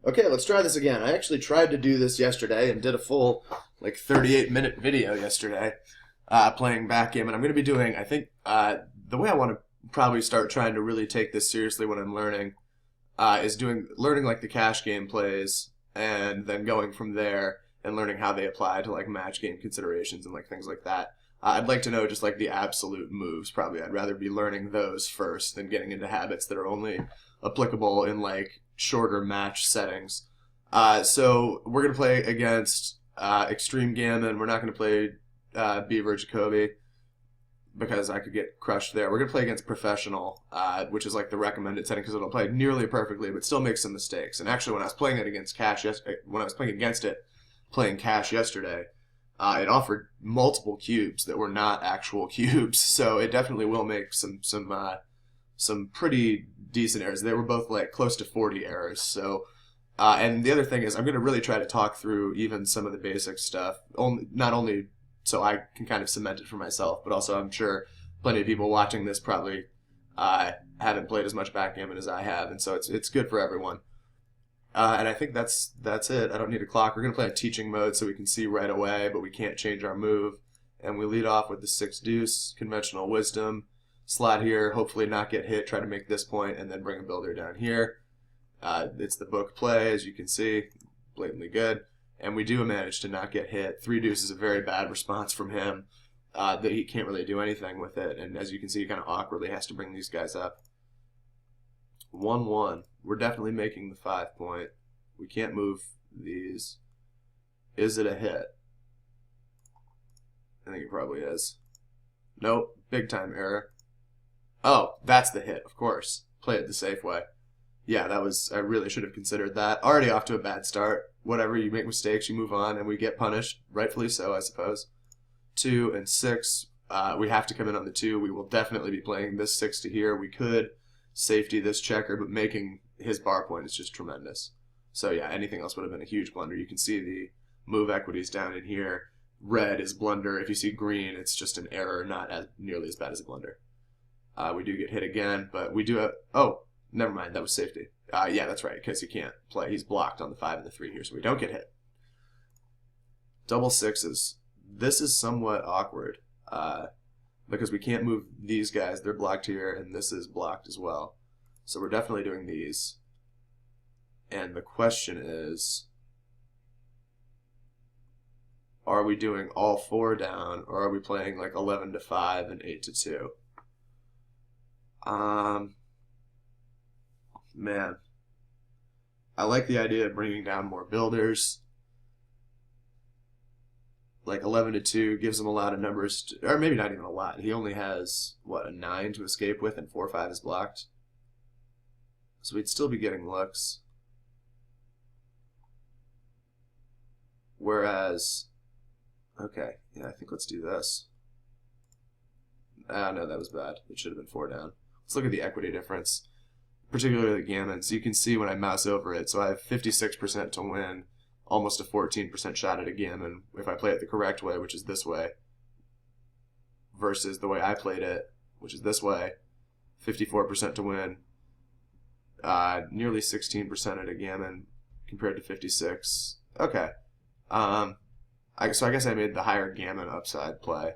Okay, let's try this again. I actually tried to do this yesterday and did a full, like, 38-minute video yesterday playing backgammon. I'm going to be doing, I think, the way I want to probably start trying to really take this seriously when I'm learning is learning, like, the cash game plays and then going from there and learning how they apply to, like, match game considerations and, like, things like that. I'd like to know just, like, the absolute moves, probably. I'd rather be learning those first than getting into habits that are only applicable in, like, shorter match settings. So we're going to play against Extreme Gammon. We're not going to play Beaver Jacoby because I could get crushed there. We're going to play against Professional, which is like the recommended setting because it'll play nearly perfectly but still make some mistakes. And actually, when I was playing it against Cash when I was playing against it, playing Cash yesterday, it offered multiple cubes that were not actual cubes. So it definitely will make some pretty decent errors. They were both like close to 40 errors. So, and the other thing is, I'm going to really try to talk through even some of the basic stuff. Not only so I can kind of cement it for myself, but also I'm sure plenty of people watching this probably haven't played as much backgammon as I have, and so it's good for everyone. And I think that's it. I don't need a clock. We're going to play a teaching mode so we can see right away, but we can't change our move. And we lead off with the 6 deuce, conventional wisdom. Slot here, hopefully not get hit, try to make this point, and then bring a builder down here. It's the book play, as you can see, blatantly good. And we do manage to not get hit. 3 deuce is a very bad response from him, that he can't really do anything with it. And as you can see, he kind of awkwardly has to bring these guys up. 1-1. We're definitely making the 5 point. We can't move these. Is it a hit? I think it probably is. Nope. Big time error. Oh, that's the hit, of course. Play it the safe way. Yeah, I really should have considered that. Already off to a bad start. Whatever, you make mistakes, you move on, and we get punished. Rightfully so, I suppose. 2 and 6. We have to come in on the 2. We will definitely be playing this 6 to here. We could safety this checker, but making his bar point is just tremendous. So yeah, anything else would have been a huge blunder. You can see the move equities down in here. Red is blunder. If you see green, it's just an error, not nearly as bad as a blunder. We do get hit again, but we do have... Oh, never mind. That was safety. Yeah, that's right, because he can't play. He's blocked on the 5 and the 3 here, so we don't get hit. Double sixes. This is somewhat awkward because we can't move these guys. They're blocked here, and this is blocked as well. So we're definitely doing these. And the question is, are we doing all 4 down, or are we playing like 11 to 5 and 8 to 2? Man, I like the idea of bringing down more builders. Like 11 to 2 gives him a lot of numbers, or maybe not even a lot. He only has, what, a 9 to escape with, and 4-5 is blocked. So we'd still be getting looks. Whereas, okay, yeah, I think let's do this. Ah, no, that was bad. It should have been 4 down. Let's look at the equity difference, particularly the gammon. So you can see when I mouse over it, so I have 56% to win, almost a 14% shot at a gammon if I play it the correct way, which is this way, versus the way I played it, which is this way, 54% to win, nearly 16% at a gammon compared to 56. Okay. So I guess I made the higher gammon upside play.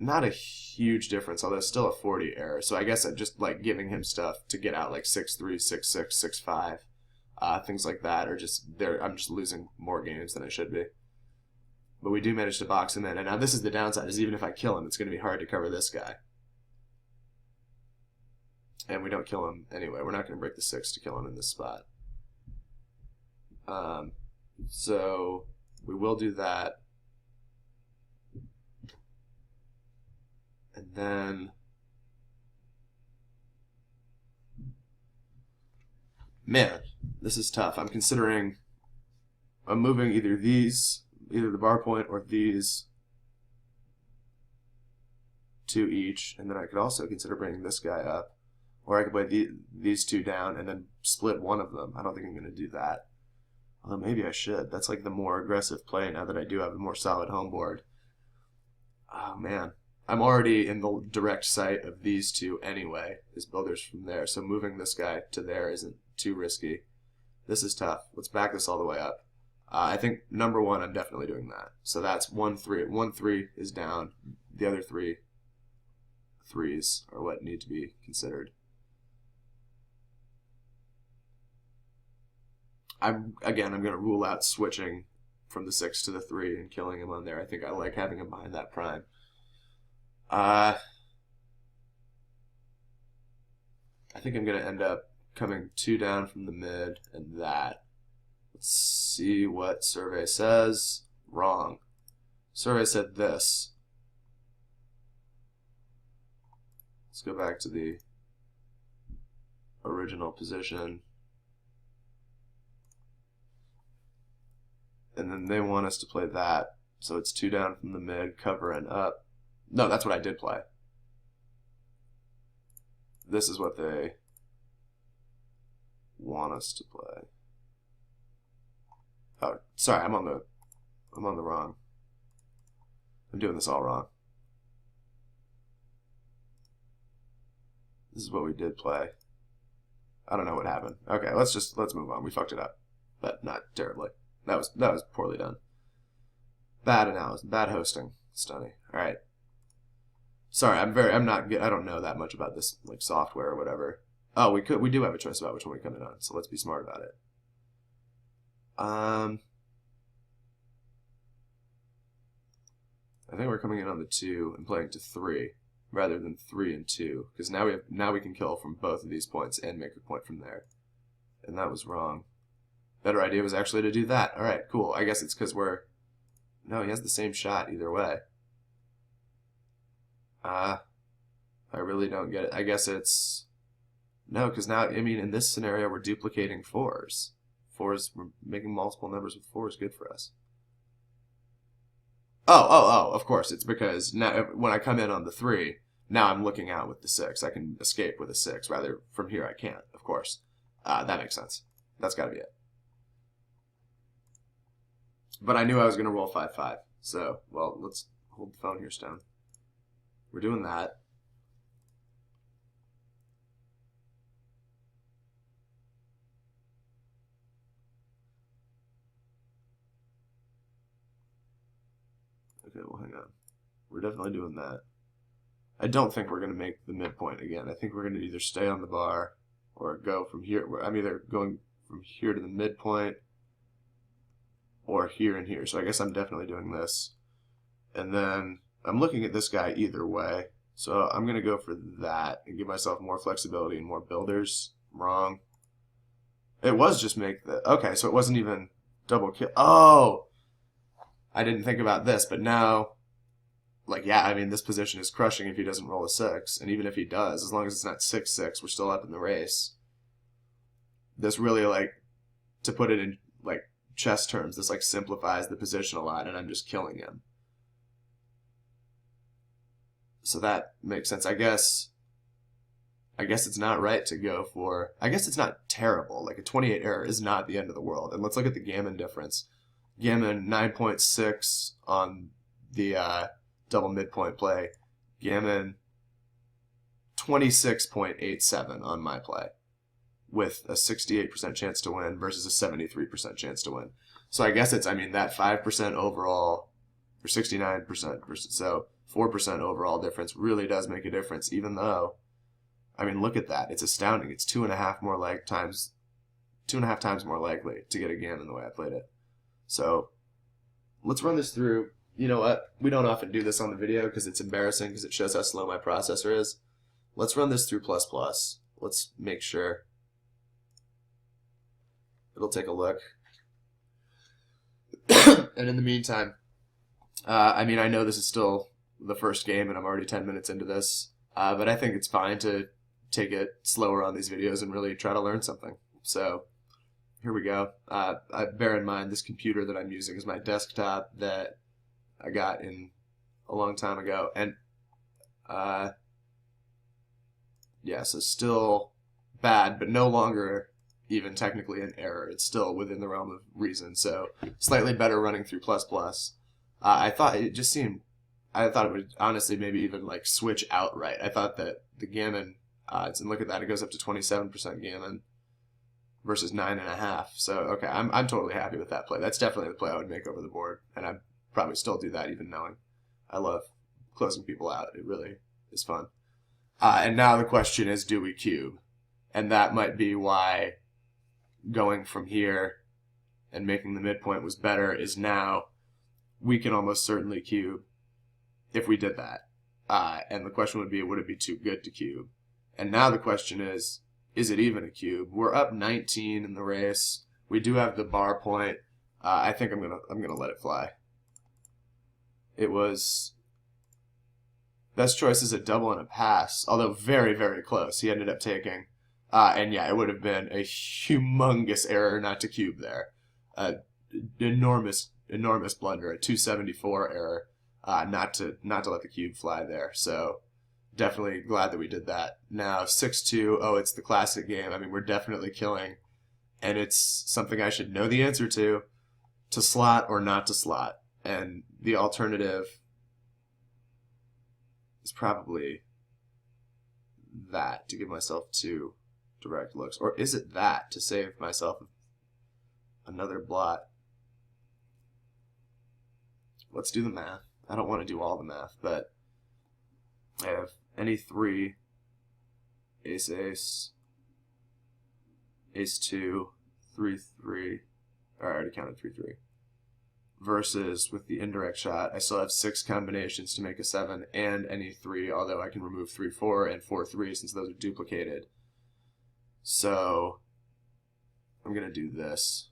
Not a huge difference, although still a 40 error. So I guess I'm just like giving him stuff to get out like 6-3, 6-6, 6-5, things like that, or just there. I'm just losing more games than I should be. But we do manage to box him in, and now this is the downside: is even if I kill him, it's going to be hard to cover this guy. And we don't kill him anyway. We're not going to break the 6 to kill him in this spot. So we will do that. And then, man, this is tough. I'm moving either the bar point or these to each, and then I could also consider bringing this guy up, or I could play these 2 down and then split one of them. I don't think I'm going to do that. Although maybe I should. That's like the more aggressive play now that I do have a more solid home board. Oh, man. I'm already in the direct sight of these 2 anyway, as builders from there, so moving this guy to there isn't too risky. This is tough. Let's back this all the way up. I think number 1, I'm definitely doing that. So that's 1, 3. 1, 3 is down. The other 3 threes are what need to be considered. I'm going to rule out switching from the 6 to the 3 and killing him on there. I think I like having him behind that prime. I think I'm going to end up coming 2 down from the mid and that. Let's see what survey says. Wrong. Survey said this. Let's go back to the original position. And then they want us to play that. So it's 2 down from the mid, cover and up. No, that's what I did play. This is what they want us to play. Oh, sorry, I'm on the wrong. I'm doing this all wrong. This is what we did play. I don't know what happened. Okay, let's move on. We fucked it up, but not terribly. That was poorly done. Bad analysis, bad hosting, Stunny. All right. Sorry, I don't know that much about this like software or whatever. Oh, we do have a choice about which one we come in on, so let's be smart about it. I think we're coming in on the 2 and playing to 3 rather than 3 and 2, because now we can kill from both of these points and make a point from there. And that was wrong. Better idea was actually to do that. All right, cool. I guess it's because no, he has the same shot either way. I really don't get it. I guess it's no, because now in this scenario we're duplicating 4s. We're making multiple numbers with 4 is good for us. Oh, of course. It's because now when I come in on the 3, now I'm looking out with the 6. I can escape with a 6. Rather, from here I can't, of course. That makes sense. That's got to be it. But I knew I was going to roll 5-5. So, well, let's hold the phone here, Stone. We're doing that. Okay, well, hang on. We're definitely doing that. I don't think we're going to make the midpoint again. I think we're going to either stay on the bar or go from here. I'm either going from here to the midpoint or here and here. So I guess I'm definitely doing this. And then I'm looking at this guy either way. So I'm going to go for that and give myself more flexibility and more builders. Wrong. It was just make the... Okay, so it wasn't even double kill. Oh! I didn't think about this, but now... Like, yeah, this position is crushing if he doesn't roll a 6. And even if he does, as long as it's not 6-6, we're still up in the race. This really, to put it in, chess terms, this, simplifies the position a lot, and I'm just killing him. So that makes sense. I guess it's not right to go for... I guess it's not terrible. A 28 error is not the end of the world. And let's look at the gammon difference. Gammon 9.6 on the double midpoint play. Gammon 26.87 on my play, with a 68% chance to win versus a 73% chance to win. So I guess it's, that 5% overall, or 69% versus, so 4% overall difference really does make a difference, even though, look at that. It's astounding. It's 2.5 times more likely to get a gammon the way I played it. So let's run this through. You know what? We don't often do this on the video because it's embarrassing because it shows how slow my processor is. Let's run this through ++. Let's make sure. It'll take a look. And in the meantime, I know this is still the first game and I'm already 10 minutes into this, but I think it's fine to take it slower on these videos and really try to learn something. So here we go. I bear in mind this computer that I'm using is my desktop that I got in a long time ago, and yeah, so still bad, but no longer even technically an error. It's still within the realm of reason, so slightly better running through ++. I thought it would honestly maybe even switch outright. I thought that the gammon, and look at that, it goes up to 27% gammon. versus 9.5. So okay, I'm totally happy with that play. That's definitely the play I would make over the board, and I'd probably still do that even knowing I love closing people out. It really is fun. And now the question is, do we cube? And that might be why going from here and making the midpoint was better, is now we can almost certainly cube if we did that. And the question would be, would it be too good to cube? And now the question is it even a cube? We're up 19 in the race. We do have the bar point. I think I'm gonna let it fly. It was best choice is a double and a pass, although very, very close. He ended up taking, and yeah, it would have been a humongous error not to cube there. Enormous blunder, a 274 error, not to let the cube fly there. So definitely glad that we did that. Now 6-2. Oh, it's the classic game. I mean, we're definitely killing, and it's something I should know the answer to slot or not to slot. And the alternative is probably that, to give myself 2 direct looks. Or is it that, to save myself another blot? Let's do the math. I don't want to do all the math, but I have any 3, ace, ace, ace 2, 3, 3. I already counted 3, 3. Versus with the indirect shot, I still have 6 combinations to make a 7 and any 3, although I can remove 3, 4 and 4, 3 since those are duplicated. So I'm going to do this.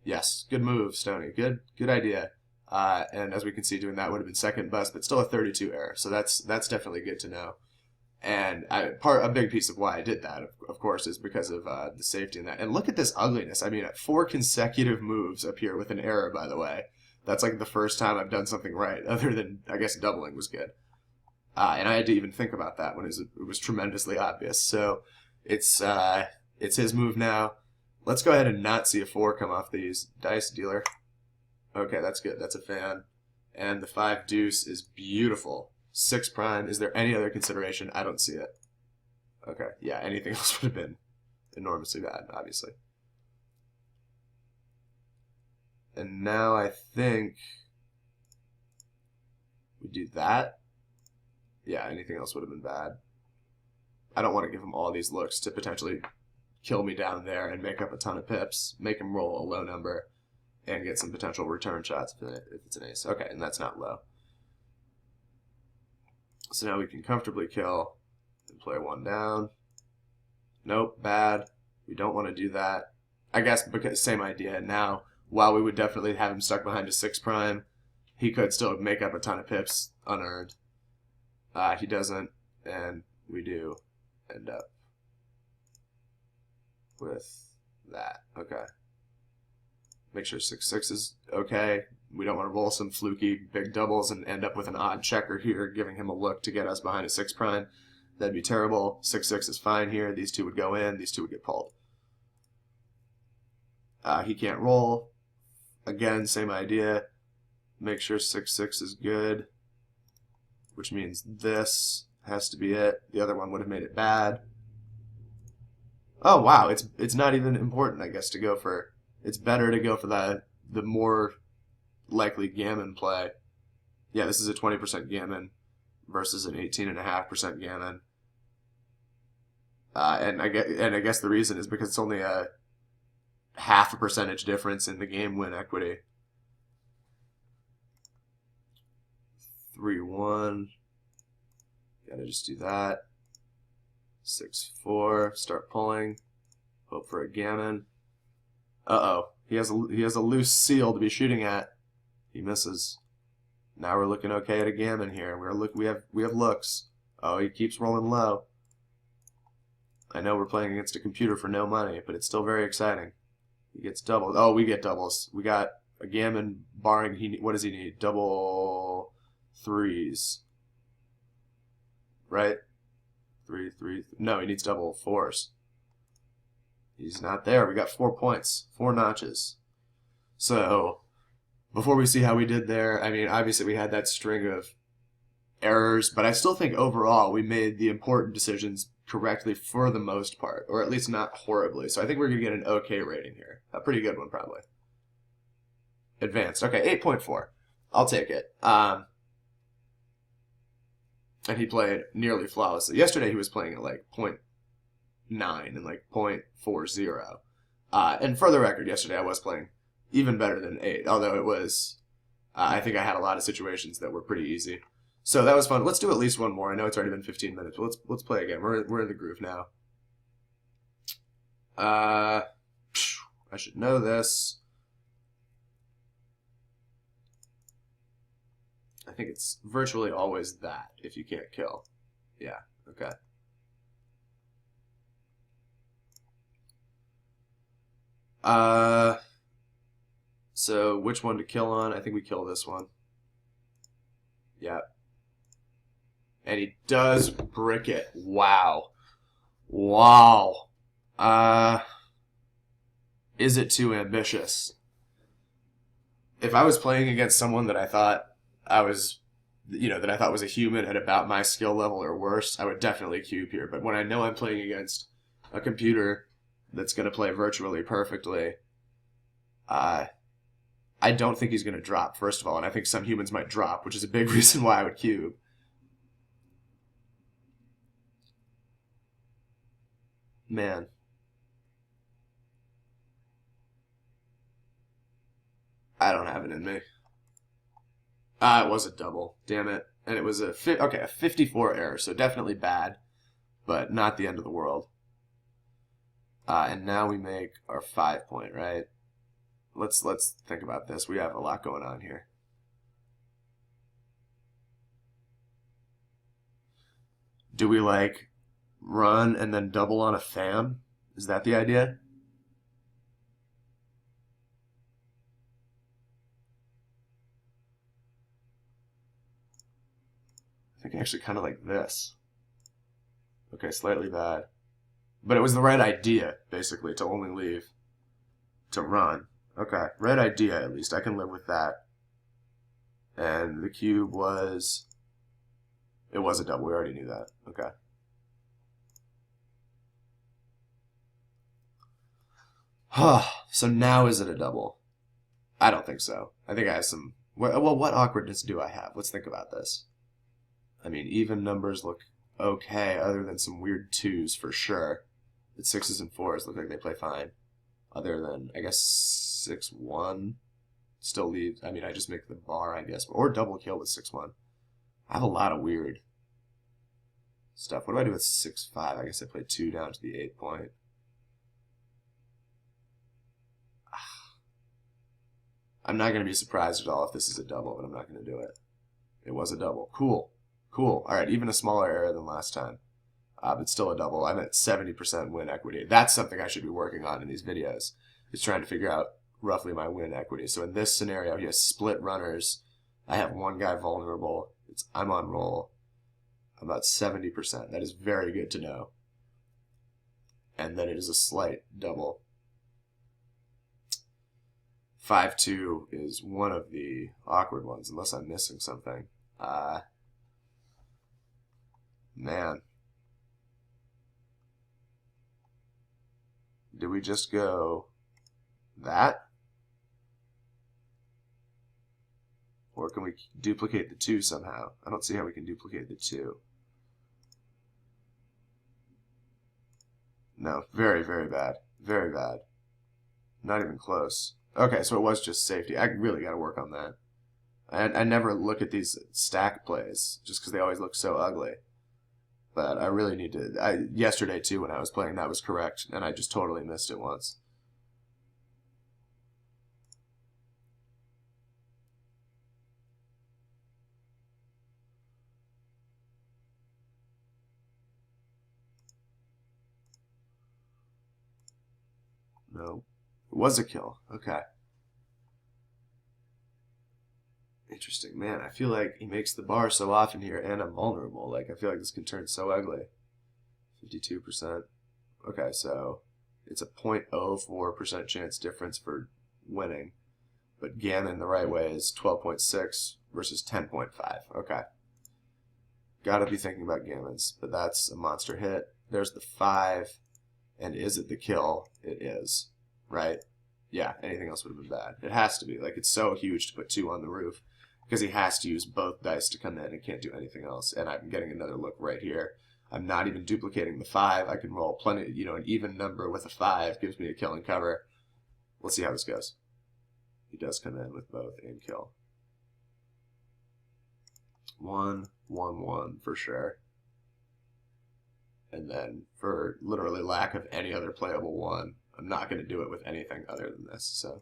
Yes, good move, Stoney. Good idea. And as we can see, doing that would have been second best, but still a 32 error. So that's definitely good to know. And a big piece of why I did that, of course, is because of the safety in that. And look at this ugliness. I mean, 4 consecutive moves up here with an error, by the way. That's like the first time I've done something right, other than, I guess, doubling was good. And I had to even think about that when it was tremendously obvious. So it's his move now. Let's go ahead and not see a 4 come off these. Dice dealer. Okay, that's good. That's a fan. And the 5 deuce is beautiful. 6 prime. Is there any other consideration? I don't see it. Okay, yeah, anything else would have been enormously bad, obviously. And now I think we do that. Yeah, anything else would have been bad. I don't want to give him all these looks to potentially kill me down there and make up a ton of pips, make him roll a low number, and get some potential return shots if it's an ace. Okay, and that's not low. So now we can comfortably kill and play 1 down. Nope, bad. We don't want to do that. I guess because same idea. Now, while we would definitely have him stuck behind a 6 prime, he could still make up a ton of pips unearned. He doesn't, and we do end up with that. Okay. Make sure 6-6 is okay. We don't want to roll some fluky big doubles and end up with an odd checker here, giving him a look to get us behind a 6 prime. That'd be terrible. 6-6 is fine here. These 2 would go in. These 2 would get pulled. He can't roll. Again, same idea. Make sure 6-6 is good, which means this has to be it. The other one would have made it bad. Oh, wow. It's not even important, I guess, to go for... It's better to go for the more likely gammon play. Yeah, this is a 20% gammon versus an 18.5% gammon. And I guess the reason is because it's only a 0.5 percentage difference in the game win equity. 3-1. Gotta just do that. 6-4. Start pulling. Hope for a gammon. Uh-oh. He has a loose seal to be shooting at. He misses. Now we're looking okay at a gammon here. We have looks. Oh, he keeps rolling low. I know we're playing against a computer for no money, but it's still very exciting. He gets doubles. Oh, we get doubles. We got a gammon barring what does he need? Double 3s. Right? 3. No, he needs double 4s. He's not there. We got 4 points. 4 notches. So, before we see how we did there, I mean, obviously we had that string of errors, but I still think overall we made the important decisions correctly for the most part, or at least not horribly. So I think we're going to get an okay rating here. A pretty good one, probably. Advanced. Okay, 8.4. I'll take it. And he played nearly flawlessly. Yesterday he was playing at like 0.9 and like 0.40. And for the record, yesterday I was playing even better than 8, although it was, I think I had a lot of situations that were pretty easy. So that was fun. Let's do at least one more. I know it's already been 15 minutes, but let's play again. We're in the groove now. I should know this. I think it's virtually always that if you can't kill. Yeah, okay. So which one to kill on? I think we kill this one. Yeah. And he does brick it. Wow. Wow. Is it too ambitious? If I was playing against someone that I thought was a human at about my skill level or worse, I would definitely cube here. But when I know I'm playing against a computer that's going to play virtually perfectly, I don't think he's going to drop, first of all. And I think some humans might drop, which is a big reason why I would cube. Man. I don't have it in me. It was a double. Damn it. And it was a 54 error, so definitely bad, but not the end of the world. And now we make our 5 point, right? Let's think about this. We have a lot going on here. Do we like run and then double on a fam? Is that the idea? I think actually kind of like this. Okay, slightly bad. But it was the right idea, basically, to only leave to run. Okay, right idea at least. I can live with that. And the cube was... It was a double. We already knew that. Okay. So now is it a double? I don't think so. I think I have some... Well, what awkwardness do I have? Let's think about this. I mean, even numbers look okay, other than some weird 2s for sure. The 6s and 4s look like they play fine. Other than, I guess, 6-1 still leaves. I mean, I just make the bar, I guess. Or double kill with 6-1. I have a lot of weird stuff. What do I do with 6-5? I guess I play 2 down to the 8 point. I'm not going to be surprised at all if this is a double, but I'm not going to do it. It was a double. Cool. Cool. All right, even a smaller error than last time. But still a double. I'm at 70% win equity. That's something I should be working on in these videos, is trying to figure out roughly my win equity. So in this scenario, he has split runners. I have one guy vulnerable. I'm on roll. I'm about 70%. That is very good to know. And then it is a slight double. 5-2 is one of the awkward ones, unless I'm missing something. Man. Do we just go that? Or can we duplicate the 2 somehow? I don't see how we can duplicate the 2. No, very, very bad. Very bad. Not even close. Okay, so it was just safety. I really got to work on that. I never look at these stack plays just because they always look so ugly. But I really need to... yesterday, too, when I was playing, that was correct, and I just totally missed it once. No. It was a kill. Okay. Interesting. Man, I feel like he makes the bar so often here, and I'm vulnerable. Like, I feel like this can turn so ugly. 52%. Okay, so it's a 0.04% chance difference for winning. But gammon the right way is 12.6 versus 10.5. Okay. Gotta be thinking about gammons, but that's a monster hit. There's the 5, and is it the kill? It is, right? Yeah, anything else would have been bad. It has to be. Like, it's so huge to put 2 on the roof, because he has to use both dice to come in and can't do anything else. And I'm getting another look right here. I'm not even duplicating the 5. I can roll plenty, you know, an even number with a 5 gives me a kill and cover. Let's see how this goes. He does come in with both and kill. 1, 1, 1 for sure. And then for literally lack of any other playable 1, I'm not going to do it with anything other than this. So,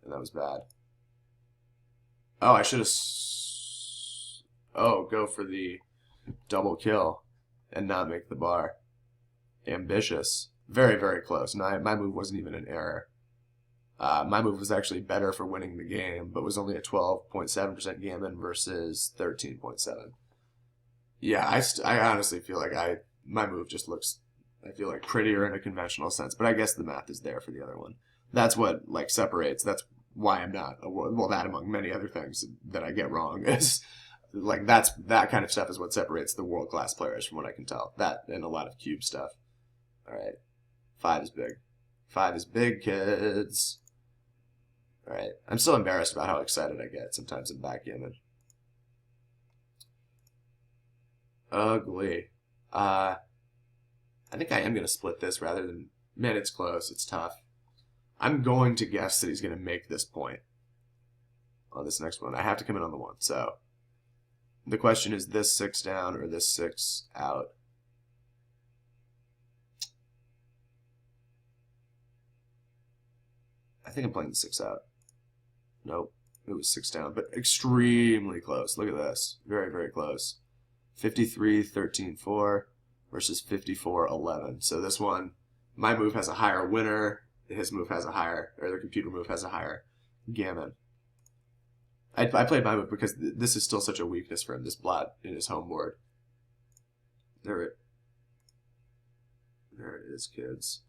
and that was bad. Oh, I should have. Oh, go for the double kill and not make the bar. Ambitious. Very, very close. No, my move wasn't even an error. My move was actually better for winning the game, but was only a 12.7% gammon versus 13.7. Yeah, I honestly feel like my move just looks, I feel like, prettier in a conventional sense, but I guess the math is there for the other one. That's what, like, separates. That's why I'm not, well, that among many other things that I get wrong is, like, that kind of stuff is what separates the world-class players from what I can tell. That and a lot of cube stuff. All right. 5 is big. 5 is big, kids. All right. I'm still embarrassed about how excited I get sometimes in backgammon. Ugly. I think I am going to split this rather than... Man, it's close. It's tough. I'm going to guess that he's going to make this point on this next one. I have to come in on the 1. So the question is this 6 down or this 6 out. I think I'm playing the 6 out. Nope. It was 6 down, but extremely close. Look at this. Very, very close. 53-13-4 versus 54-11. So this one, my move has a higher winner. His move has a higher, or the computer move has a higher gammon. I played my move because this is still such a weakness for him, this blot in his home board. There it is, kids.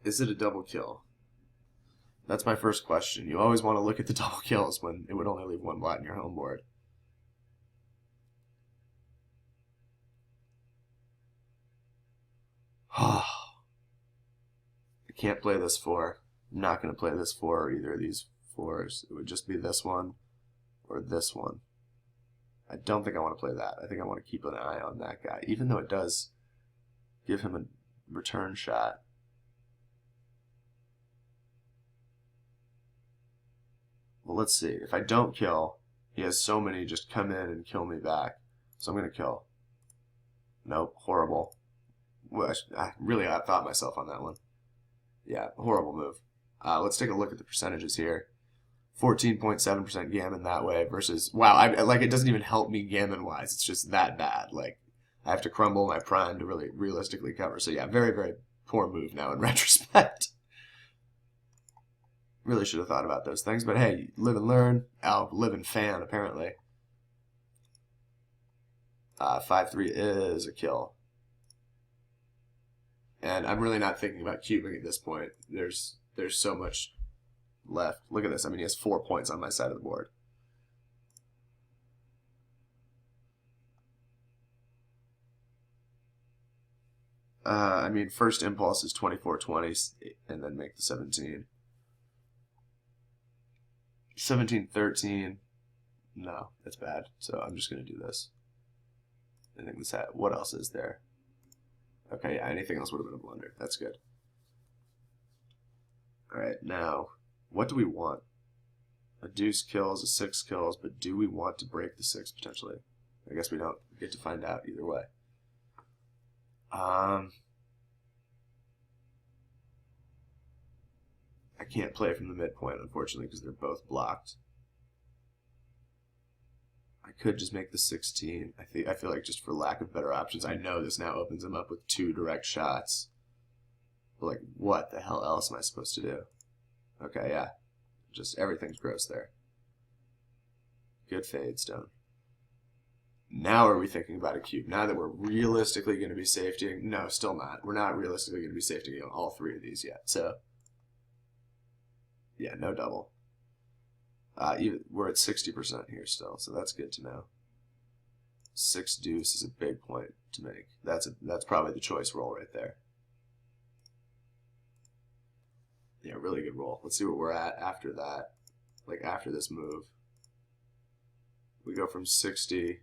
Is it a double kill? That's my first question. You always want to look at the double kills when it would only leave 1 blot in your home board. I can't play this 4. I'm not going to play this 4 or either of these 4s. It would just be this one or this one. I don't think I want to play that. I think I want to keep an eye on that guy, even though it does give him a return shot. Well, let's see. If I don't kill, he has so many just come in and kill me back. So I'm going to kill. Nope, horrible. Well, I really outthought myself on that one. Yeah, horrible move. Let's take a look at the percentages here. 14.7% gammon that way versus, wow, like it doesn't even help me gammon-wise. It's just that bad. Like, I have to crumble my prime to really realistically cover. So yeah, very, very poor move now in retrospect. Really should have thought about those things, but hey, live and learn. Oh, live and fan, apparently. 5-3 is a kill. And I'm really not thinking about cubing at this point. There's so much left. Look at this. I mean, he has 4 points on my side of the board. I mean, first impulse is 24-20, and then make the 17. 17-13. No, that's bad. So I'm just going to do this. I think this what else is there? Okay, yeah, anything else would have been a blunder. That's good. Alright, now, what do we want? A deuce kills, a 6 kills, but do we want to break the 6 potentially? I guess we don't get to find out either way. I can't play from the midpoint, unfortunately, because they're both blocked. I could just make the 16. I feel like just for lack of better options, I know this now opens him up with 2 direct shots. But like, what the hell else am I supposed to do? Okay, yeah. Just everything's gross there. Good fade, Stone. Now are we thinking about a cube? Now that we're realistically going to be safetying... No, still not. We're not realistically going to be safetying on all 3 of these yet. So, yeah, no double. We're at 60% here still, so that's good to know. 6 deuce is a big point to make. That's probably the choice roll right there. Yeah, really good roll. Let's see what we're at after that. Like after this move. We go from 60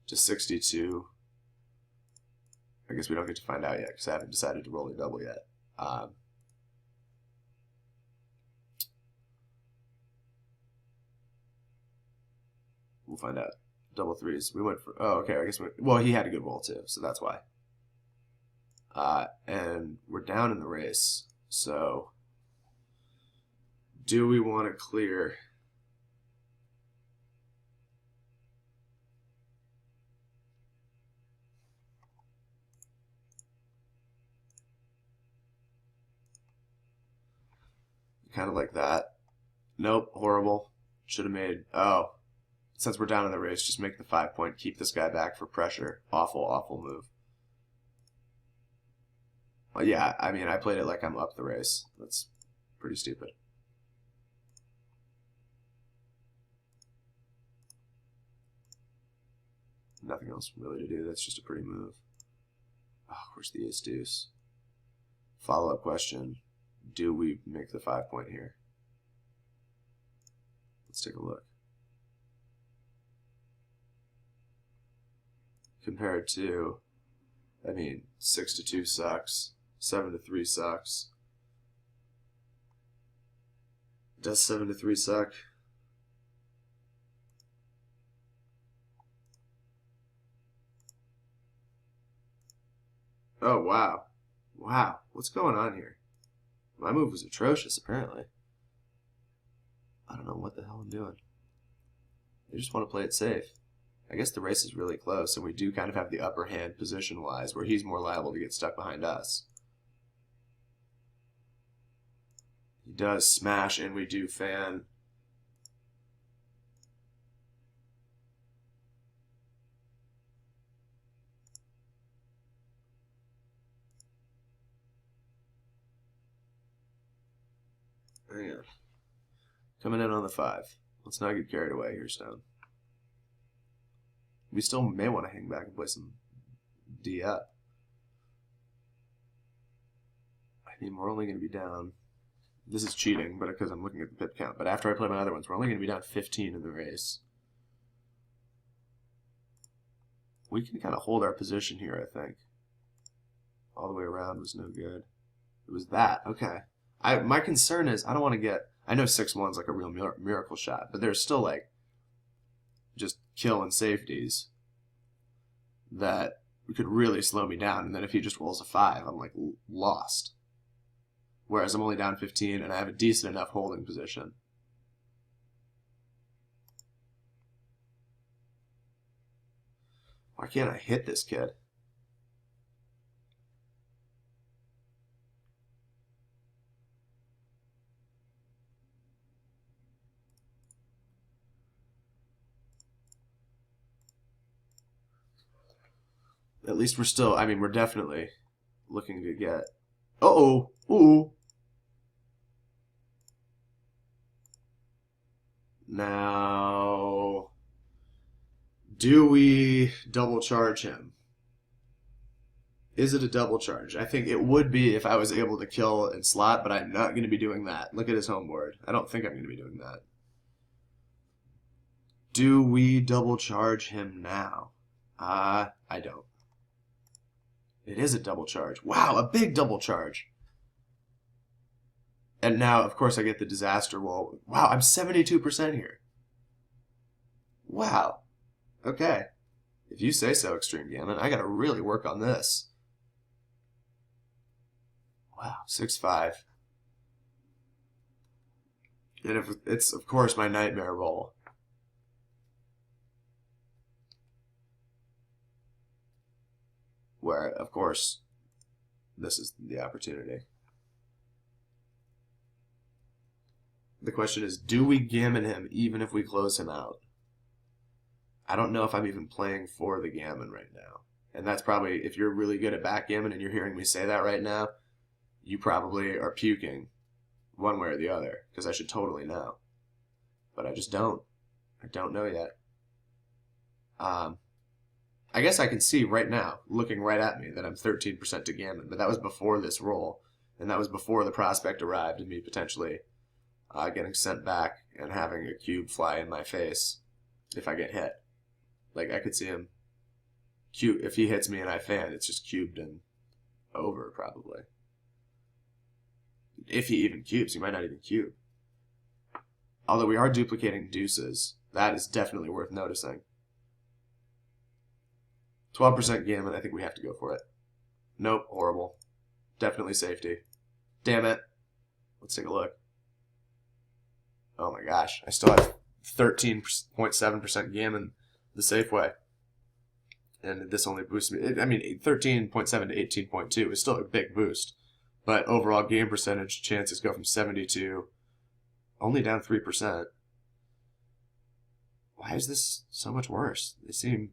to 62. I guess we don't get to find out yet because I haven't decided to roll a double yet. We'll find out. Double threes. We went for... Oh, okay. I guess well, he had a good roll too, so that's why. And we're down in the race. So, do we want to clear... Kind of like that. Nope, horrible. Should have made... Oh, since we're down in the race, just make the 5 point. Keep this guy back for pressure. Awful, awful move. Well, yeah, I mean, I played it like I'm up the race. That's pretty stupid. Nothing else really to do. That's just a pretty move. Oh, where's the ace deuce? Follow-up question. Do we make the 5 point here? Let's take a look. Compared to, I mean, 6 to 2 sucks. 7 to 3 sucks. Does 7 to 3 suck? Oh, wow. Wow. What's going on here? My move was atrocious, apparently. I don't know what the hell I'm doing. I just want to play it safe. I guess the race is really close, and we do kind of have the upper hand position-wise, where he's more liable to get stuck behind us. He does smash, and we do fan. Hang on. Coming in on the 5. Let's not get carried away here, Stone. We still may want to hang back and play some D up. I mean, we're only going to be down. This is cheating, but because I'm looking at the pip count. But after I play my other ones, we're only going to be down 15 in the race. We can kind of hold our position here, I think. All the way around was no good. It was that. Okay. My concern is I don't want to get... I know 6-1's like a real miracle shot, but there's still like just kill and safeties that could really slow me down. And then if he just rolls a 5, I'm like lost. Whereas I'm only down 15 and I have a decent enough holding position. Why can't I hit this kid? At least we're still, I mean, we're definitely looking to get... Uh-oh! Ooh! Now... Do we double charge him? Is it a double charge? I think it would be if I was able to kill and slot, but I'm not going to be doing that. Look at his home board. I don't think I'm going to be doing that. Do we double charge him now? I don't. It is a double charge. Wow, a big double charge. And now, of course, I get the disaster roll. Wow, I'm 72% here. Wow. Okay. If you say so, Extreme Gammon, I got to really work on this. Wow, 6-5. And if it's, of course, my nightmare roll. Where, of course, this is the opportunity. The question is, do we gammon him even if we close him out? I don't know if I'm even playing for the gammon right now. And that's probably, if you're really good at backgammon and you're hearing me say that right now, you probably are puking one way or the other, because I should totally know. But I just don't. I don't know yet. I guess I can see right now, looking right at me, that I'm 13% to gammon, but that was before this roll, and that was before the prospect arrived and me potentially getting sent back and having a cube fly in my face if I get hit. Like, I could see him cube. If he hits me and I fan, it's just cubed and over, probably. If he even cubes, he might not even cube. Although we are duplicating deuces. That is definitely worth noticing. 12% gammon, I think we have to go for it. Nope, horrible. Definitely safety. Damn it. Let's take a look. Oh my gosh, I still have 13.7% gammon the safe way. And this only boosts me. I mean, 13.7 to 18.2 is still a big boost. But overall game percentage chances go from 72 only down 3%. Why is this so much worse? They seem...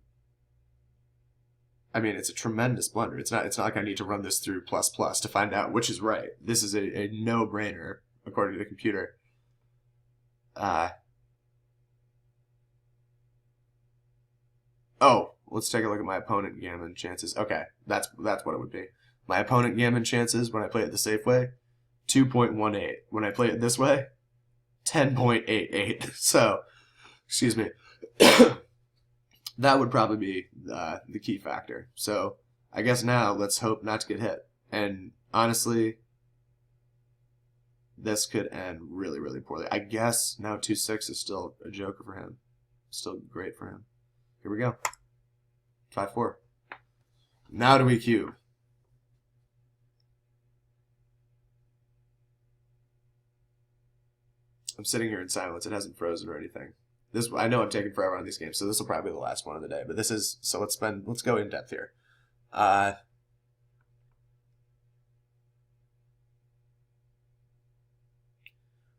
I mean, it's a tremendous blunder. It's not like I need to run this through ++ to find out which is right. This is a no-brainer, according to the computer. Oh, let's take a look at my opponent gammon chances. Okay, that's what it would be. My opponent gammon chances when I play it the safe way, 2.18. When I play it this way, 10.88. So, excuse me. That would probably be the key factor. So, I guess now let's hope not to get hit. And honestly, this could end really, really poorly. I guess now 2-6 is still a joker for him. Still great for him. Here we go. 5-4. Now do we cube? I'm sitting here in silence. It hasn't frozen or anything. This, I know I'm taking forever on these games, so this will probably be the last one of the day. But this is, so let's go in depth here.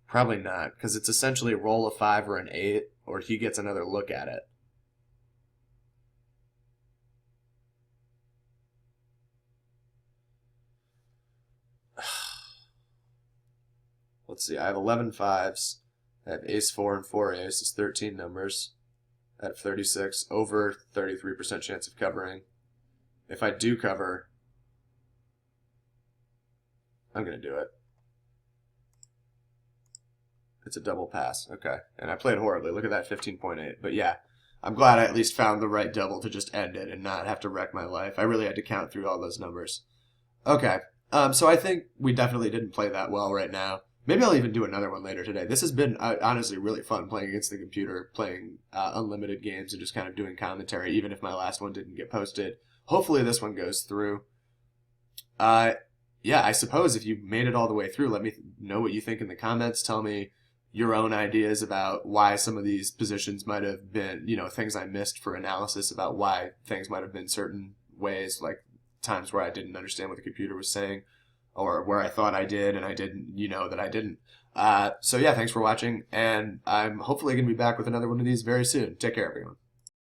Probably not, because it's essentially roll a 5 or an 8, or he gets another look at it. Let's see, I have 11 5s. I have ace 4 and 4 ace is 13 numbers. I have 36, over 33% chance of covering. If I do cover, I'm going to do it. It's a double pass. Okay. And I played horribly. Look at that, 15.8. But yeah, I'm glad I at least found the right double to just end it and not have to wreck my life. I really had to count through all those numbers. Okay. So I think we definitely didn't play that well right now. Maybe I'll even do another one later today. This has been honestly really fun playing against the computer, playing unlimited games and just kind of doing commentary, even if my last one didn't get posted. Hopefully this one goes through. Yeah, I suppose if you made it all the way through, let me know what you think in the comments. Tell me your own ideas about why some of these positions might have been, you know, things I missed for analysis about why things might have been certain ways, like times where I didn't understand what the computer was saying. Or where I thought I did and I didn't, you know, that I didn't. So yeah, thanks for watching, and I'm hopefully going to be back with another one of these very soon. Take care, everyone.